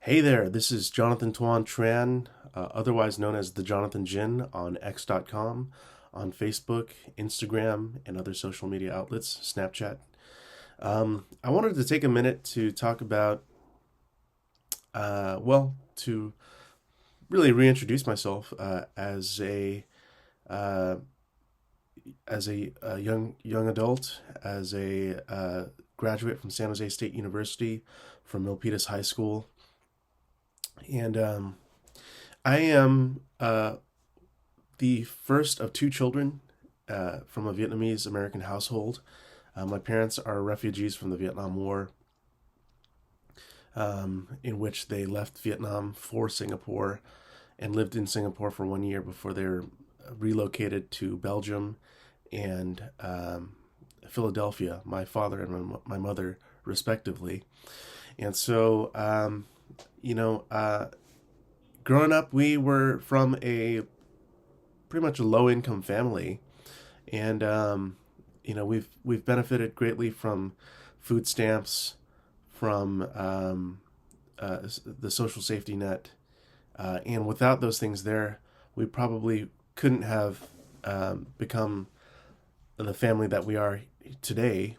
Hey there, this is Jonathan Tuan Tran, otherwise known as the Jonathan Jin on X.com, on Facebook, Instagram, and other social media outlets, Snapchat. I wanted to take a minute to talk about, to really reintroduce myself uh, as a young adult, as a graduate from San Jose State University, from Milpitas High School, and I am the first of two children from a Vietnamese American household. My parents are refugees from the Vietnam War, in which they left Vietnam for Singapore and lived in Singapore for 1 year before they were relocated to Belgium and Philadelphia, my father and my mother, respectively. And so, you know, uh, growing up, we were from a pretty much a low income family, and we've benefited greatly from food stamps, from the social safety net, and without those things there, we probably couldn't have become the family that we are today,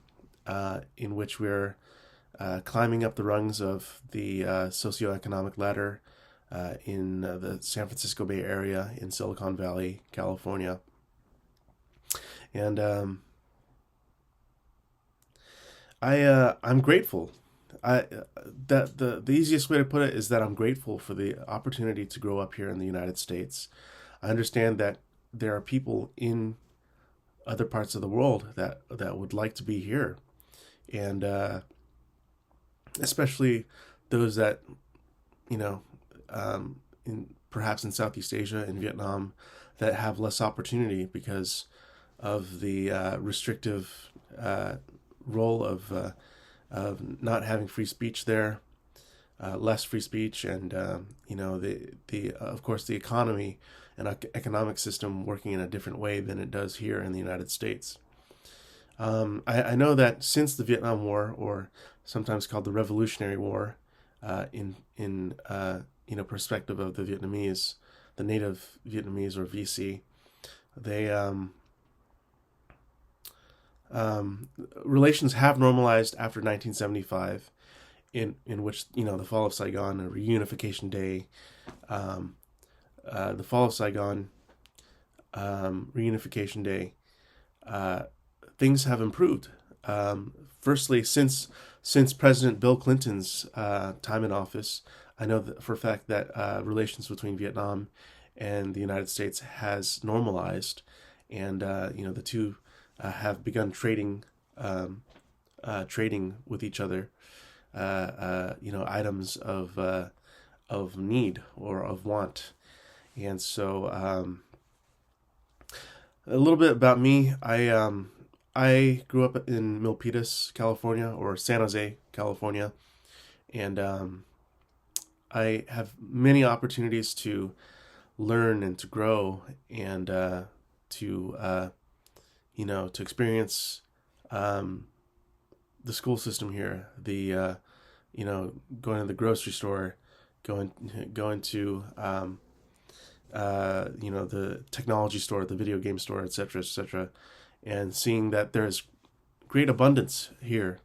in which we're climbing up the rungs of the socioeconomic ladder in the San Francisco Bay Area in Silicon Valley, California. And I'm grateful. I that the easiest way to put it is that I'm grateful for the opportunity to grow up here in the United States. I understand that there are people in other parts of the world that would like to be here, and especially those that you know in perhaps in Southeast Asia and Vietnam that have less opportunity because of the restrictive role of not having free speech there, less free speech, and the of course the economy and economic system working in a different way than it does here in the United States. I know that since the Vietnam War, or sometimes called the Revolutionary War, in perspective of the Vietnamese, the native Vietnamese or VC, they um, relations have normalized after 1975, in which the fall of Saigon, a reunification day, um, the fall of Saigon, reunification day, uh, things have improved. Firstly, since President Bill Clinton's time in office, I know that for a fact that relations between Vietnam and the United States has normalized, and the two have begun trading with each other, items of need or of want. And so, a little bit about me. I grew up in Milpitas, California, or San Jose, California, and I have many opportunities to learn and to grow, and to experience um, the school system here. The going to the grocery store, going going to the technology store, the video game store, etc., etc., and seeing that there's great abundance here,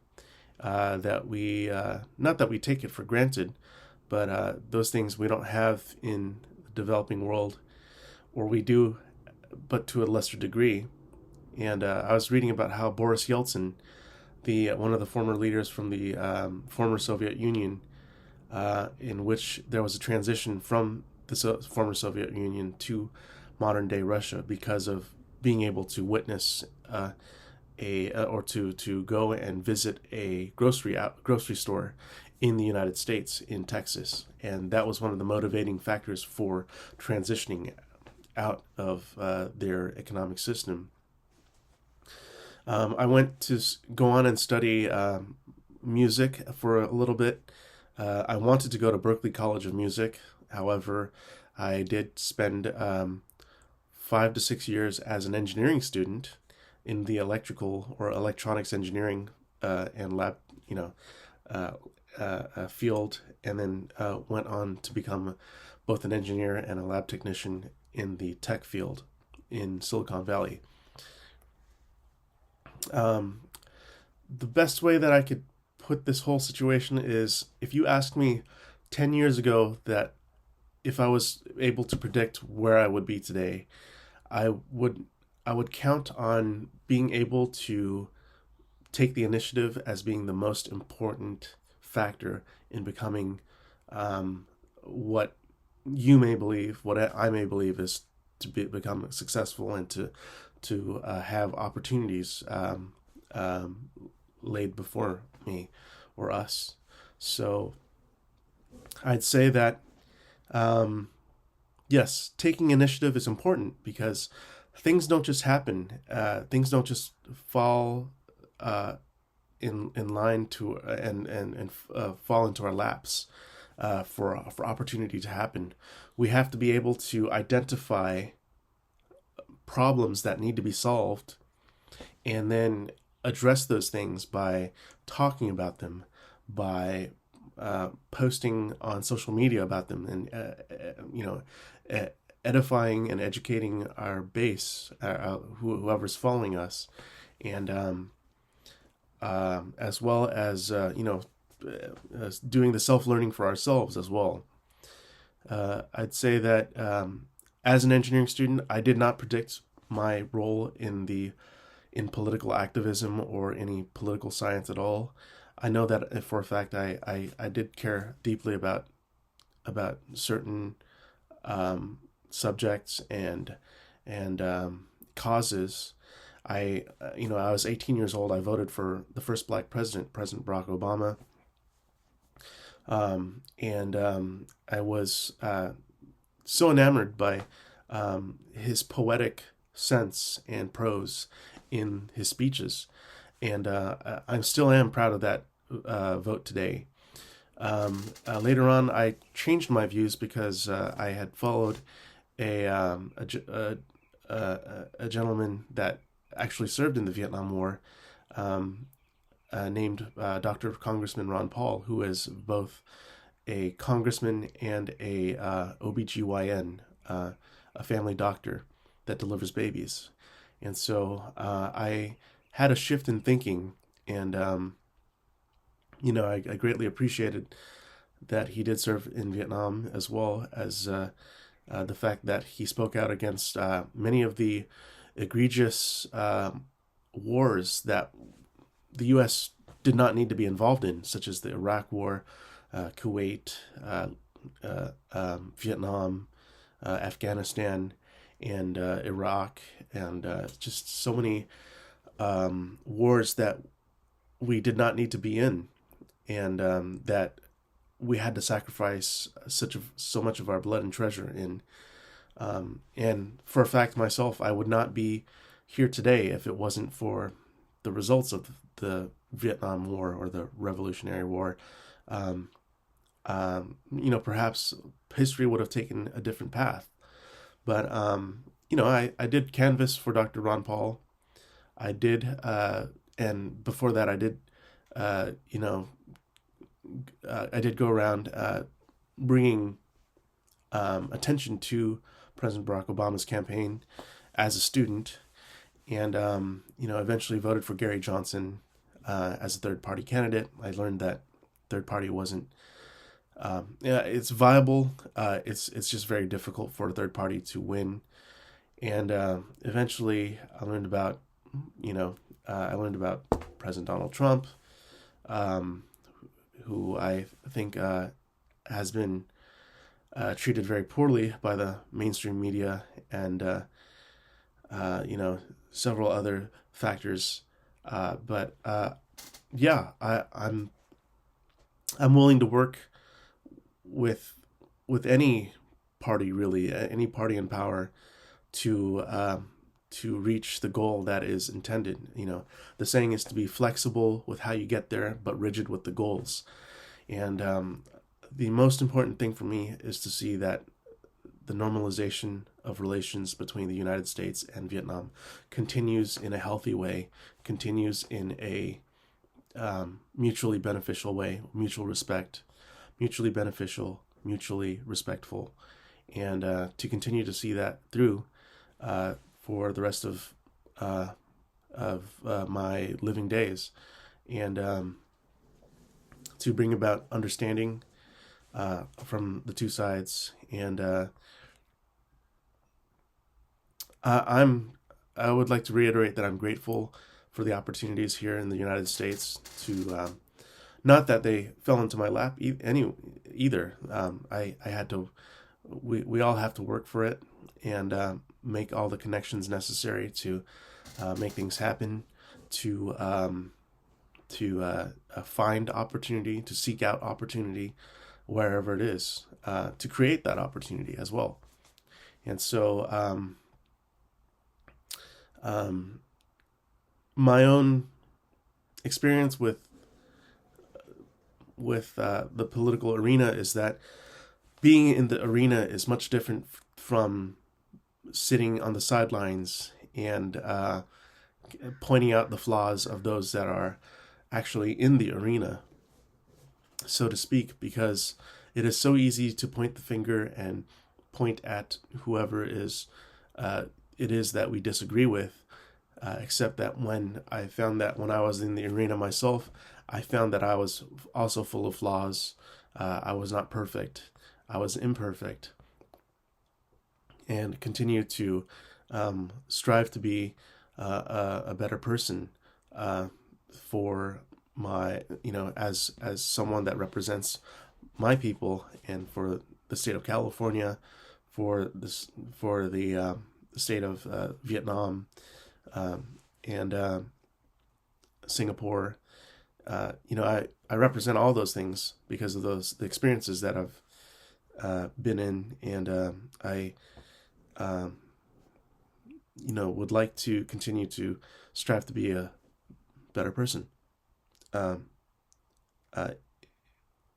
that we not that we take it for granted, but those things we don't have in the developing world, or we do, but to a lesser degree. And I was reading about how Boris Yeltsin, the one of the former leaders from the former Soviet Union, in which there was a transition from the former Soviet Union to modern day Russia because of being able to witness or to go and visit a grocery store in the United States, in Texas, and that was one of the motivating factors for transitioning out of their economic system. I went to go on and study music for a little bit. I wanted to go to Berklee College of Music. However, I did spend 5 to 6 years as an engineering student in the electrical or electronics engineering and lab, you know, field, and then went on to become both an engineer and a lab technician in the tech field in Silicon Valley. The best way that I could put this whole situation is, if you asked me 10 years ago that if I was able to predict where I would be today, I would I would count on being able to take the initiative as being the most important factor in becoming what you may believe, what I may believe is to become successful and to have opportunities laid before me or us. So I'd say that yes, taking initiative is important because things don't just happen. Things don't just fall in line to and fall into our laps for opportunity to happen. We have to be able to identify problems that need to be solved and then address those things by talking about them, by posting on social media about them, and edifying and educating our base, whoever's following us, and as well as doing the self-learning for ourselves as well. I'd say that as an engineering student, I did not predict my role in political activism or any political science at all. I know that for a fact I did care deeply about certain subjects and causes. I was 18 years old. I voted for the first black president, President Barack Obama, and I was so enamored by his poetic sense and prose in his speeches, and I still am proud of that vote today. Later on, I changed my views because I had followed a gentleman that actually served in the Vietnam War, named Dr. Congressman Ron Paul, who is both a congressman and a OBGYN, a family doctor that delivers babies. And so I had a shift in thinking, and I greatly appreciated that he did serve in Vietnam, as well as the fact that he spoke out against many of the egregious wars that the U.S. did not need to be involved in, such as the Iraq War, Kuwait, Vietnam, Afghanistan, and Iraq, and just so many wars that we did not need to be in, and that we had to sacrifice so much of our blood and treasure in. And for a fact, myself, I would not be here today if it wasn't for the results of the Vietnam War or the Revolutionary War. Perhaps history would have taken a different path. But, I did canvass for Dr. Ron Paul. I did, and before that, I did, I did go around bringing attention to President Barack Obama's campaign as a student, and eventually voted for Gary Johnson as a third-party candidate. I learned that third party wasn't. It's viable. It's just very difficult for a third party to win, and eventually I learned about President Donald Trump, who I think has been treated very poorly by the mainstream media and several other factors. But I'm willing to work with any party, really, any party in power to reach the goal that is intended. The saying is to be flexible with how you get there, but rigid with the goals. And the most important thing for me is to see that the normalization of relations between the United States and Vietnam continues in a healthy way, continues in a mutually beneficial way, mutual respect, mutually beneficial, mutually respectful, and to continue to see that through for the rest of my living days, and to bring about understanding from the two sides. And I would like to reiterate that I'm grateful for the opportunities here in the United States to not that they fell into my lap either. I had to. We all have to work for it and make all the connections necessary to make things happen, to find opportunity, to seek out opportunity wherever it is, to create that opportunity as well. And so my own experience with the political arena is that being in the arena is much different from sitting on the sidelines and pointing out the flaws of those that are actually in the arena, so to speak, because it is so easy to point the finger and point at whoever it is that we disagree with, except that when I found that when I was in the arena myself, I found that I was also full of flaws. I was not perfect. I was imperfect, and continue to strive to be a better person for my, as someone that represents my people, and for the state of California, for the state of Vietnam, and Singapore. I represent all those things because of the experiences that I've been in, and I would like to continue to strive to be a better person,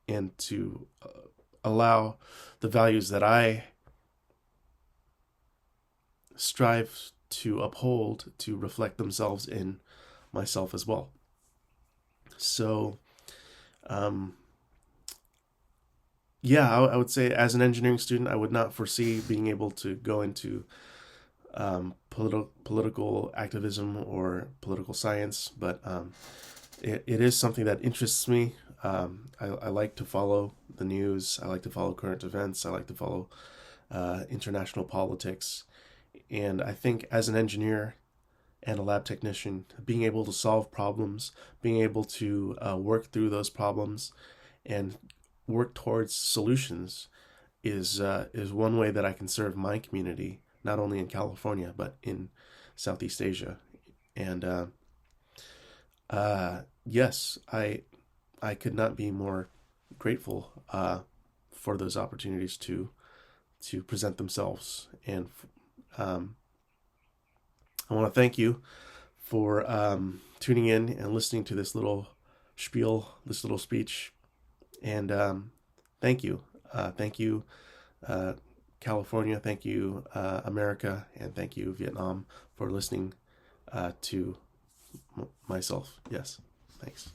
and to allow the values that I strive to uphold to reflect themselves in myself as well. So, I would say as an engineering student, I would not foresee being able to go into political activism or political science, but it is something that interests me. I like to follow the news. I like to follow current events. I like to follow international politics. And I think as an engineer and a lab technician, being able to solve problems, being able to work through those problems and work towards solutions is one way that I can serve my community, not only in California, but in Southeast Asia. And yes, I could not be more grateful for those opportunities to present themselves. And I want to thank you for tuning in and listening to this little spiel, this little speech. And thank you. Thank you, California. Thank you, America. And thank you, Vietnam, for listening to myself. Yes. Thanks.